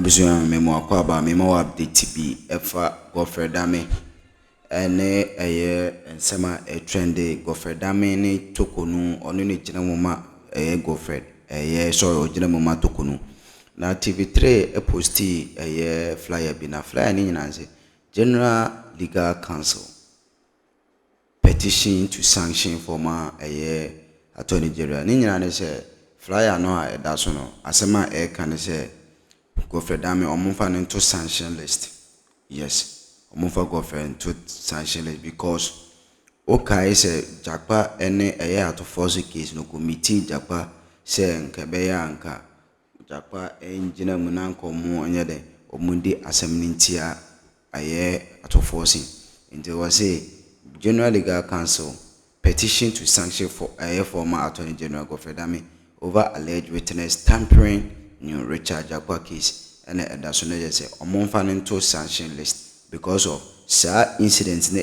Abusuan memo akwa ba memo update bi efa Godfred Dame ene ensema trende Godfred Dame ne tokonu onu ne gina moma Godfred sorry ogina moma tokonu na TV3 posti flyer bi na flyer ni nyina nse General Legal Council petition to sanction former Attorney General ni nyina ne se flyer no a da so no asema kan se Godfred Dame omunfa into sanction list. Yes, omunfa Godfred into sanction list because okay say Jakpa ene to force case no committee Jakpa say nka beya nka Jakpa engineer munanko mu onye de omundi assemnintia to forcing. It was say General Legal Council petition to sanction for former Attorney General Godfred Dame over alleged witness tampering new Richard Jakpa case and that's when they say omonfa into sanction list because of incidents na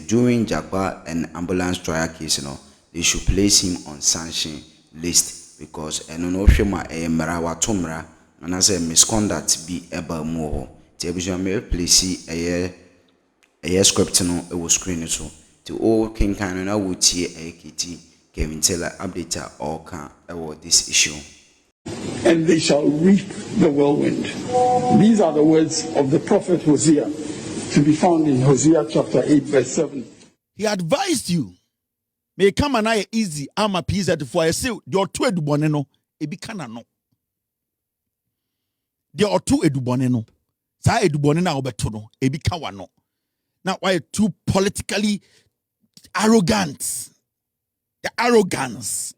during Jakpa and ambulance trial case they should place him on sanction list because no shema mara watomra and as a misconduct be eba mo television may place script no it was screen so to all king can na wutie Keti Kelvin update all can about this issue. And they shall reap the whirlwind. These are the words of the prophet Hosea, to be found in Hosea chapter 8, verse 7. He advised you, may come and I easy, I'm a piece at for a seal, your two eduboneno, a bicanano. There are two eduboneno, Sa edubonena obetono, a bicawano. Now, why too politically arrogant? The arrogance.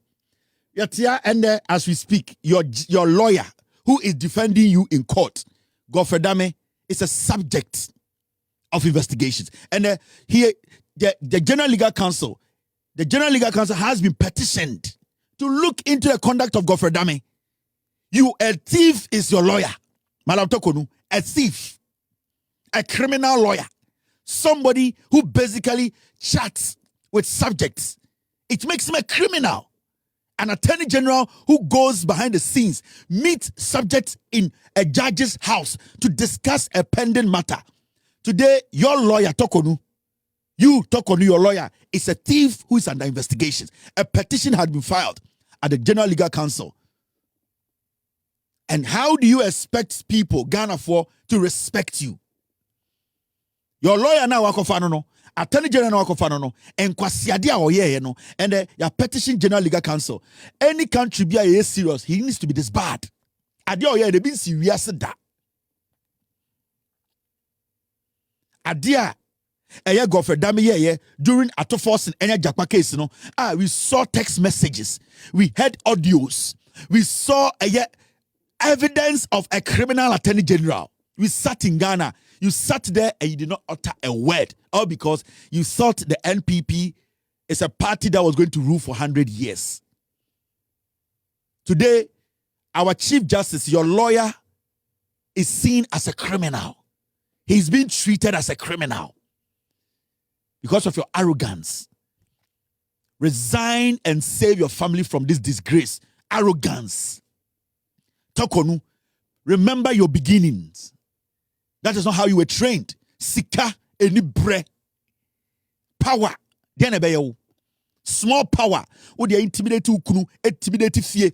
Yet here and there, as we speak, your lawyer who is defending you in court, Godfred Dame, is a subject of investigations. And here, the General Legal Council, has been petitioned to look into the conduct of Godfred Dame. You, a thief, is your lawyer. Malam Tokonu, a thief, a criminal lawyer, somebody who basically chats with subjects. It makes him a criminal. An attorney general who goes behind the scenes, meets subjects in a judge's house to discuss a pending matter. Today, your lawyer, Tokonu, your lawyer, is a thief who is under investigation. A petition had been filed at the General Legal Council. And how do you expect people, Ghana, to respect you? Your lawyer now, Wakofano, Attorney General Wakofano, and Kwasiadia Oye, and your petition General Legal Council. Any country be a serious, he needs to be this bad. Adia Oye, they been serious that. Adia, Godfred Dame during Ato Force and Jakpa case, we saw text messages, we heard audios, we saw evidence of a criminal attorney general. We sat in Ghana. You sat there and you did not utter a word. All because you thought the NPP is a party that was going to rule for 100 years. Today, our Chief Justice, your lawyer, is seen as a criminal. He's being treated as a criminal because of your arrogance. Resign and save your family from this disgrace. Arrogance. Tokonu, remember your beginnings. That is not how you were trained. Sika, any bre. Power. Small power. What they intimidate ukunu, intimidate fear.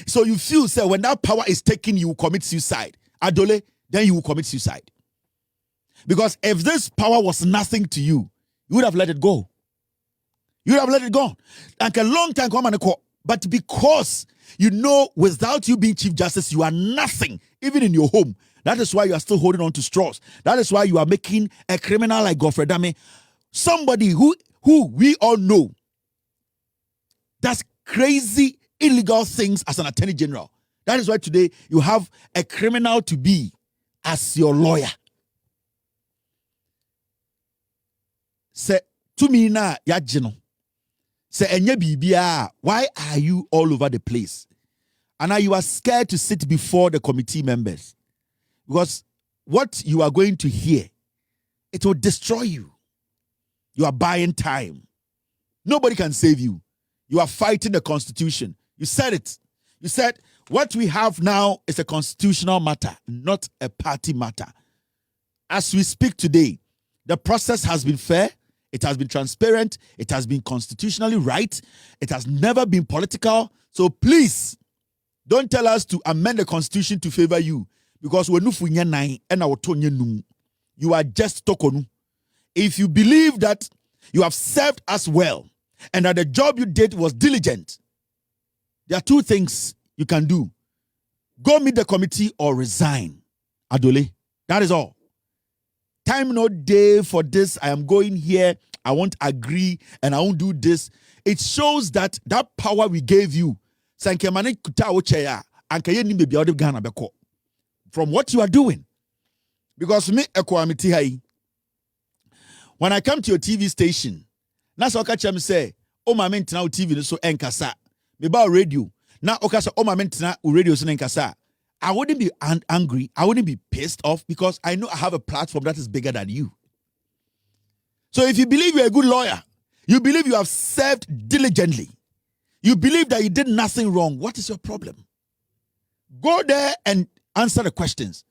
So you feel, say, when that power is taken, you will commit suicide. Adole, then you will commit suicide. Because if this power was nothing to you, you would have let it go. You would have let it go. Like a long time, come and call. But because you know, without you being Chief Justice, you are nothing, even in your home. That is why you are still holding on to straws. That is why you are making a criminal like Godfred Dame, somebody who we all know does crazy, illegal things as an attorney general. That is why today you have a criminal to be as your lawyer. Say to me na yajino. Say enye bibia, why are you all over the place? And now you are scared to sit before the committee members. Because what you are going to hear, it will destroy you. You are buying time. Nobody can save you. You are fighting the Constitution. You said it. You said What we have now is a constitutional matter, not a party matter. As we speak today, the process has been fair, it has been transparent, it has been constitutionally right, it has never been political. So please, don't tell us to amend the constitution to favor you, because you are just tokonu. If you believe that you have served us well and that the job you did was diligent, there are two things you can do. Go meet the committee or resign. Adole. That is all. Time no day for this. I am going here. I won't agree and I won't do this. It shows that power we gave you, from what you are doing. Because me, when I come to your TV station, that's what I say, oh, my man, now TV so enkasa. Me ba radio. Now, okay, so oh, my man, now radio so enkasa. I wouldn't be angry. I wouldn't be pissed off because I know I have a platform that is bigger than you. So if you believe you're a good lawyer, you believe you have served diligently, you believe that you did nothing wrong, what is your problem? Go there and answer the questions.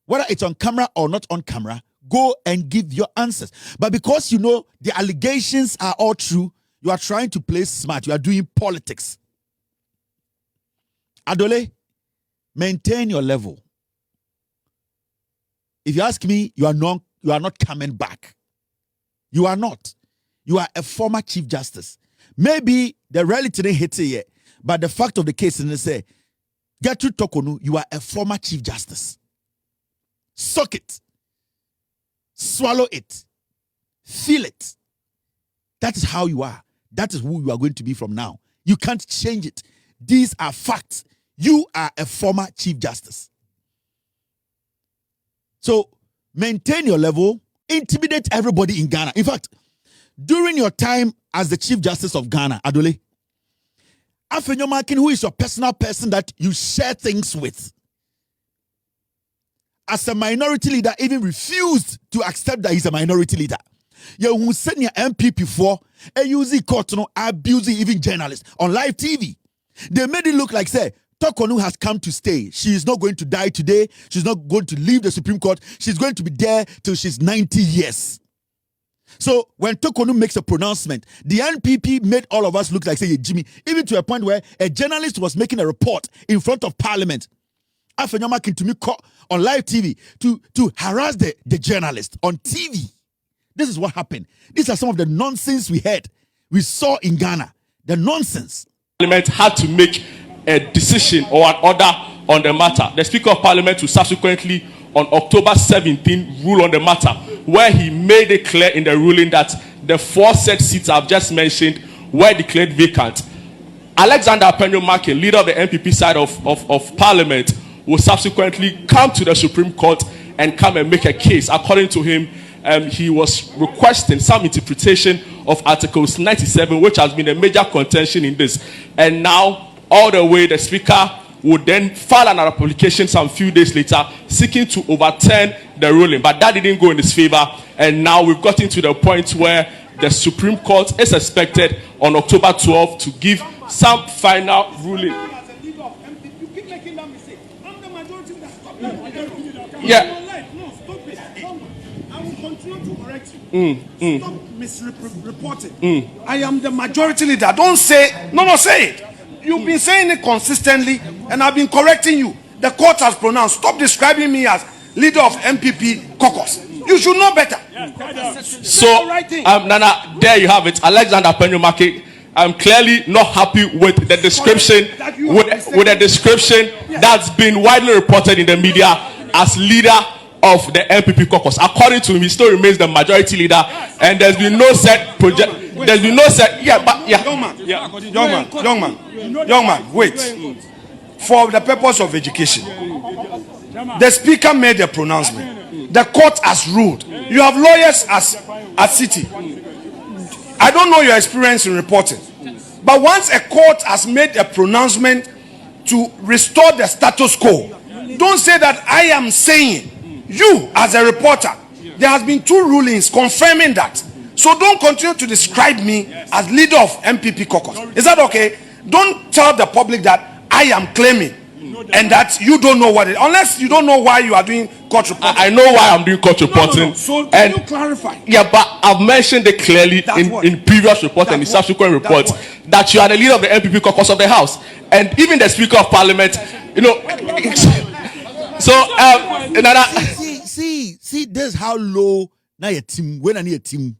Whether it's on camera or not on camera, go and give your answers. But because you know the allegations are all true, you are trying to play smart. You are doing politics. Adole, maintain your level. If you ask me, you are not coming back. You are not. You are a former Chief Justice. Maybe the reality didn't hit it yet, but the fact of the case is say, Gertrude Tokonu, you are a former Chief Justice. Suck it. Swallow it. Feel it. That is how you are. That is who you are going to be from now. You can't change it. These are facts. You are a former Chief Justice. So maintain your level. Intimidate everybody in Ghana. In fact, during your time as the Chief Justice of Ghana, Adole, Afenyomakin, who is your personal person that you share things with, as a minority leader, even refused to accept that he's a minority leader. You who send your MPP for a using court, abusing even journalists on live TV. They made it look like, say, Tokonu has come to stay. She is not going to die today. She's not going to leave the Supreme Court. She's going to be there till she's 90 years. So when Tokonu makes a pronouncement, the NPP made all of us look like, say, Jimmy, even to a point where a journalist was making a report in front of Parliament. Afenyama came to me on live TV to harass the journalist on TV. This is what happened. These are some of the nonsense we saw in Ghana. The nonsense. Parliament had to make a decision or an order on the matter. The Speaker of Parliament will subsequently, on October 17, rule on the matter, where he made it clear in the ruling that the 4 said seats I've just mentioned were declared vacant. Alexander Pendream, leader of the NPP side of Parliament, will subsequently come to the Supreme Court and come and make a case. According to him, he was requesting some interpretation of Articles 97, which has been a major contention in this. And now, all the way, the Speaker would then file an application some few days later, seeking to overturn the ruling. But that didn't go in his favor. And now we've gotten to the point where the Supreme Court is expected on October 12 to give some final ruling. Yeah. I will continue to correct you. Stop misreporting. I am the majority leader. Don't say, no, say it. You've been saying it consistently, and I've been correcting you. The court has pronounced. Stop describing me as leader of MPP caucus. You should know better. So, Nana, there you have it. Alexander Pendream, I'm clearly not happy with the description, with the description that's been widely reported in the media as leader of the MPP caucus. According to him, he still remains the majority leader, and there's been no set project. There's been no set. Young man, wait. For the purpose of education, the speaker made a pronouncement. The court has ruled. You have lawyers at City. I don't know your experience in reporting, but once a court has made a pronouncement to restore the status quo, don't say that I am saying. You, as a reporter, there has been 2 rulings confirming that. So don't continue to describe me as leader of MPP caucus. Is that okay? Don't tell the public that I am claiming and that you don't know what it, unless you don't know why you are doing court reporting. I know why I'm doing court reporting. No. So can you clarify? Yeah, but I've mentioned it clearly in previous report and in subsequent reports that you are the leader of the NPP caucus of the House, and even the Speaker of Parliament. You know, so see, this is how low now your team. When I need a team,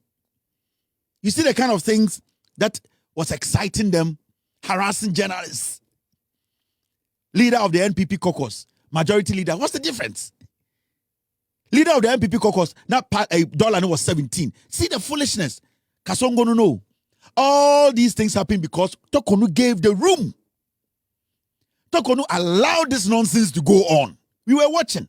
you see the kind of things that was exciting them, harassing journalists. Leader of the NPP caucus, majority leader. What's the difference? Leader of the NPP caucus, now dollar was 17. See the foolishness. Kasongo no know. All these things happen because Tokonu gave the room. Tokonu allowed this nonsense to go on. We were watching.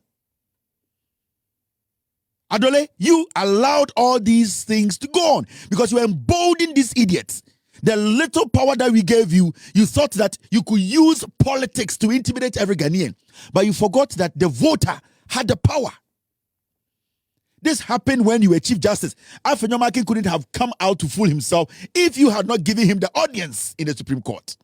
Adole, you allowed all these things to go on because you emboldened these idiots. The little power that we gave you, you thought that you could use politics to intimidate every Ghanaian. But you forgot that the voter had the power. This happened when you were Chief Justice. Afenyomakin couldn't have come out to fool himself if you had not given him the audience in the Supreme Court.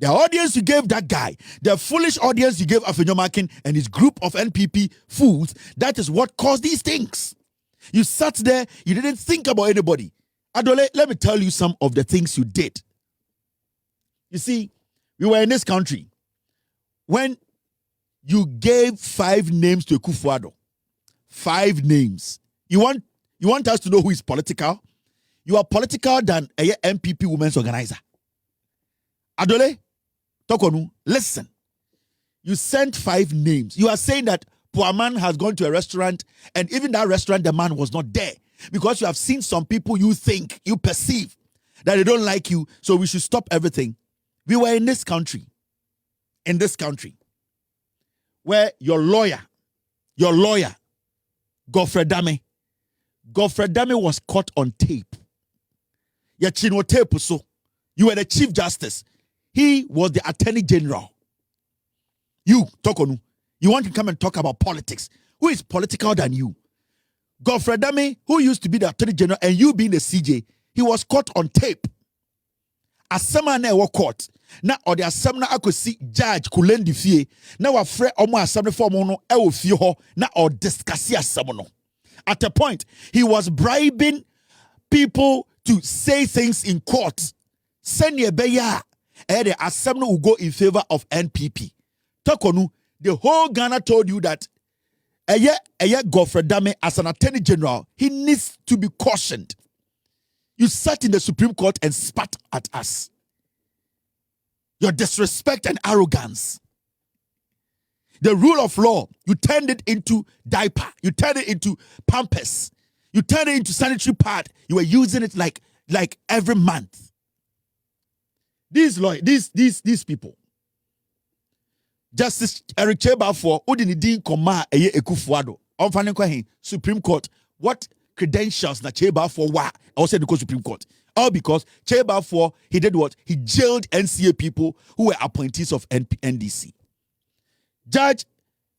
The audience you gave that guy, the foolish audience you gave Afenyomakin and his group of NPP fools, that is what caused these things. You sat there, you didn't think about anybody. Adole, let me tell you some of the things you did. You see, we were in this country when you gave 5 names to Akufo-Addo. 5 names. You want us to know who is political? You are political than a MPP women's organizer. Adole, Tokonu, listen. You sent 5 names. You are saying that Puaman has gone to a restaurant and even that restaurant, the man was not there. Because you have seen some people you think, you perceive that they don't like you, so we should stop everything. We were in this country, where your lawyer, Godfred Dame was caught on tape. Yachino tape so. You were the Chief Justice. He was the Attorney General. You, Tokonu, you want to come and talk about politics. Who is political than you? Godfred Dame, who used to be the Attorney General and you being the CJ, he was caught on tape. Asema na ewo court. Na ode asem na akosi judge kulendi fie. Na wafre omo asem for omo no ewo fie ho na o discuss asem no. At a point, he was bribing people to say things in court. Send ye beya. The asem no will go in favor of NPP. Tokonu, the whole Ghana told you that Godfred Dame, as an Attorney General, he needs to be cautioned. You sat in the Supreme Court and spat at us. Your disrespect and arrogance. The rule of law, you turned it into diaper. You turned it into pampers. You turned it into sanitary pad. You were using it like every month. These people. Justice Eric Cheba for Udinidin Koma Eye Akufo-Addo. On Supreme Court. What credentials na Cheba for wa? I was said to go Supreme Court. All because Cheba for he did what? He jailed NCA people who were appointees of NDC. Judge,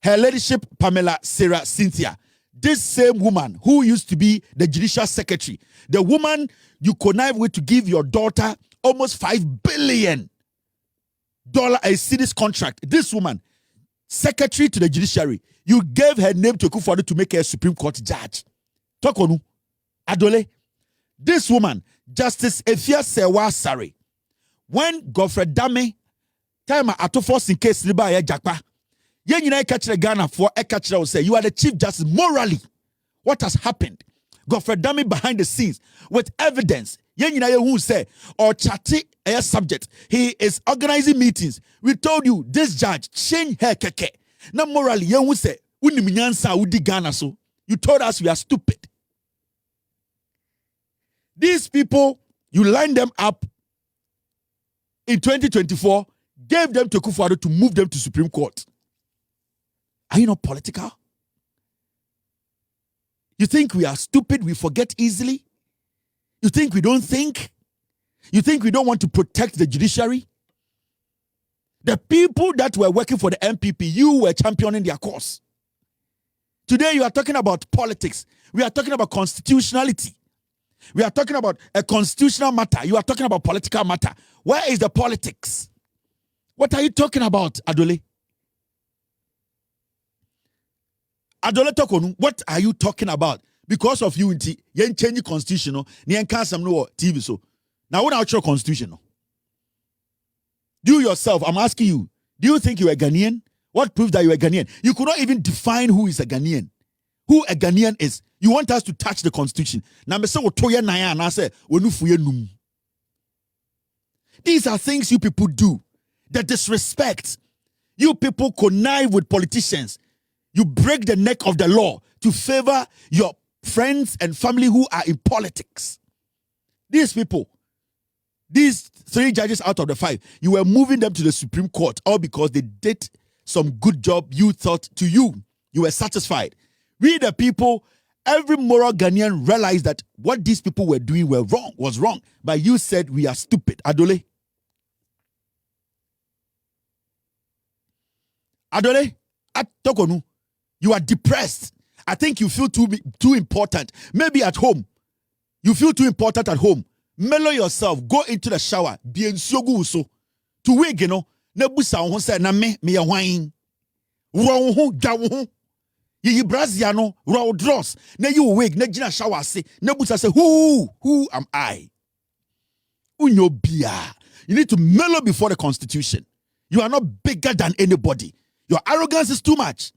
her ladyship Pamela Sarah Cynthia. This same woman who used to be the Judicial Secretary, the woman you connive with to give your daughter almost $5 billion a citizen's contract. This woman, secretary to the judiciary, you gave her name to Akufo-Addo to make her a Supreme Court judge. Tokonu, Adole, this woman, Justice Efia Sewa Sare, when Godfred Dame, time atofos in case liba ya jakpa, yen yina ekachire Ghana for ekachire will say, you are the Chief Justice morally. What has happened? Godfred Dame behind the scenes with evidence. Yen yina who say or chatty a subject. He is organizing meetings. We told you this judge change her keke. Now morally, yen who say uniminyansa udi Ghana so. You told us we are stupid. These people, you lined them up in 2024, gave them to Akufo-Addo to move them to Supreme Court. Are you not political? You think we are stupid? We forget easily? You think we don't think? You think we don't want to protect the judiciary? The people that were working for the MPP, you were championing their cause. Today you are talking about politics. We are talking about constitutionality. We are talking about a constitutional matter. You are talking about political matter. Where is the politics? What are you talking about, Adole? Adole Tokonu, what are you talking about? Because of unity, you change the constitution, no? You can't no TV so. Now, what about your constitution? No? You yourself, I'm asking you, do you think you are Ghanaian? What proves that you are Ghanaian? You could not even define who is a Ghanaian. Who a Ghanaian is. You want us to touch the constitution. Now, these are things you people do. The disrespect. You people connive with politicians. You break the neck of the law to favor your friends and family who are in politics. These people, these 3 judges out of the 5, you were moving them to the Supreme Court all because they did some good job you thought to you. You were satisfied. We the people, every moral Ghanaian realized that what these people were doing was wrong. But you said we are stupid. Adole. Adole, Atokonu, you are depressed. I think you feel too important. Maybe at home, you feel too important at home. Mellow yourself. Go into the shower. Be in sogu so. To wig, you know. Nebusa on say na me a wine. Wrong ho jawo. Ye Braziano, raw dross. Ne you wig, ne jina shower say. Nebusa say, who am I? Unyo bia. You need to mellow before the constitution. You are not bigger than anybody. Your arrogance is too much.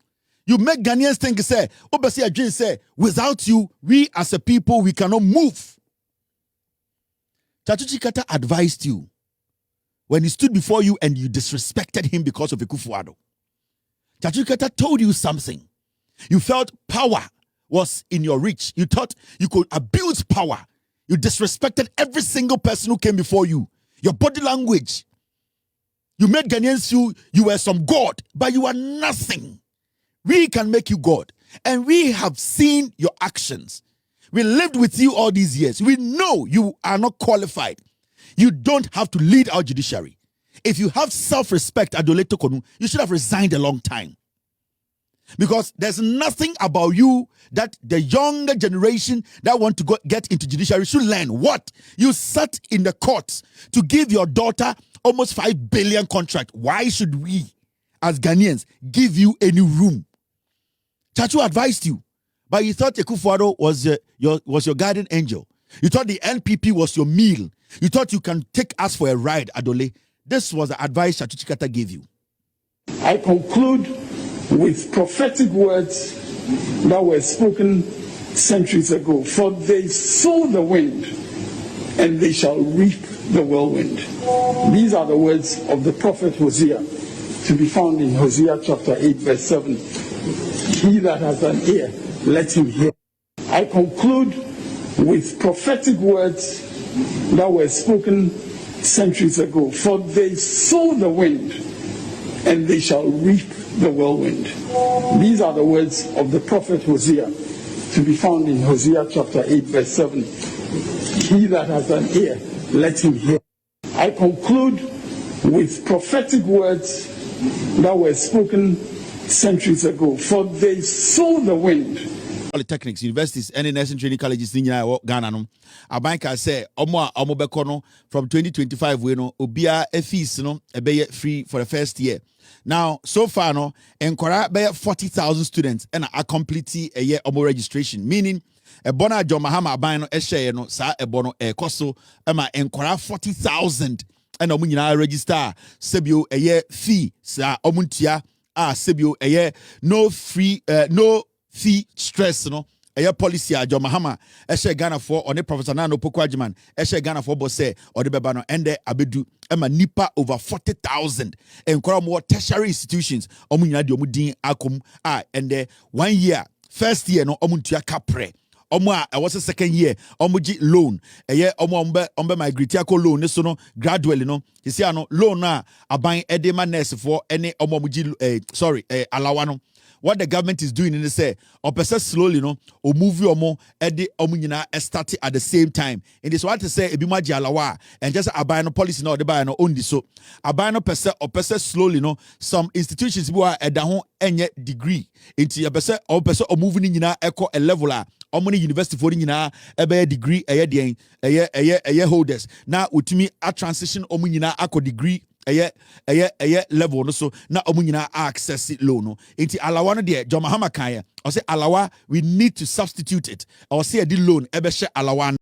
You make Ghanaians think, say, Obasi Adjin say, without you, we as a people, we cannot move. Chachuchi Kata advised you when he stood before you and you disrespected him because of Ekufuado. Chachuchi Kata told you something. You felt power was in your reach. You thought you could abuse power. You disrespected every single person who came before you. Your body language. You made Ghanaians feel you were some God, but you are nothing. We can make you God. And we have seen your actions. We lived with you all these years. We know you are not qualified. You don't have to lead our judiciary. If you have self-respect, Adole Tokonu, you should have resigned a long time. Because there's nothing about you that the younger generation that want to get into judiciary should learn. What? You sat in the courts to give your daughter almost 5 billion contract. Why should we, as Ghanaians, give you any room? Chachu advised you, but you thought Ekufuado was your guardian angel. You thought the NPP was your meal. You thought you can take us for a ride, Adole. This was the advice Chachu Chikata gave you. I conclude with prophetic words that were spoken centuries ago. For they sow the wind, and they shall reap the whirlwind. These are the words of the prophet Hosea, to be found in Hosea chapter 8, verse 7. He that has an ear, let him hear. I conclude with prophetic words that were spoken centuries ago. For they sow the wind, and they shall reap the whirlwind. These are the words of the prophet Hosea, to be found in Hosea chapter 8, verse 7. He that has an ear, let him hear. I conclude with prophetic words that were spoken centuries ago. For they sow the wind. Polytechnics, universities, and nursing training colleges in Ghana. No, a banker say, Omo from 2025, we know, Obia a fees, no, a bay free for the first year. Now, so far, no, enquire by 40,000 students and a complete a year Omo registration, meaning a bona John Mahama bino a share, no, sa a bono a coso, enquire 40,000 and Omunina register, Sebio a year fee, sa Omuntia, Sebio a year, no fee stress, no. A policy a John Mahama, a share Ghana for on a Professor Nano Pokwajiman, a share Ghana for Bosse or the Bebano and the Abedu, Emma Nipa over 40,000 and more tertiary institutions, Omunya Diomudin Akum, and the 1 year, first year, no Omuntia Capre. Omwa, I was a second year, Omuji loan, a year ombe my Gritiaco loan, so no gradually, no, you see, no loan na a buying edema nurse for any Omomuji, Alawano. What the government is doing in the say, or percent slowly, no, or move your more at the omunina starting at the same time. In this, what to say, Ebimaji alawa, and just a buy no policy, no, the buy no only so. A buy no percent or percent slowly, no, some institutions who are at the home and yet degree into a percent or moving in echo a leveler. How many university for a degree a year holders. Now, with me, a transition omunina degree level no so na omu nyina access loan no enti alawa no de John Mahama kan or say alawa we need to substitute it or say the loan ebe she alawa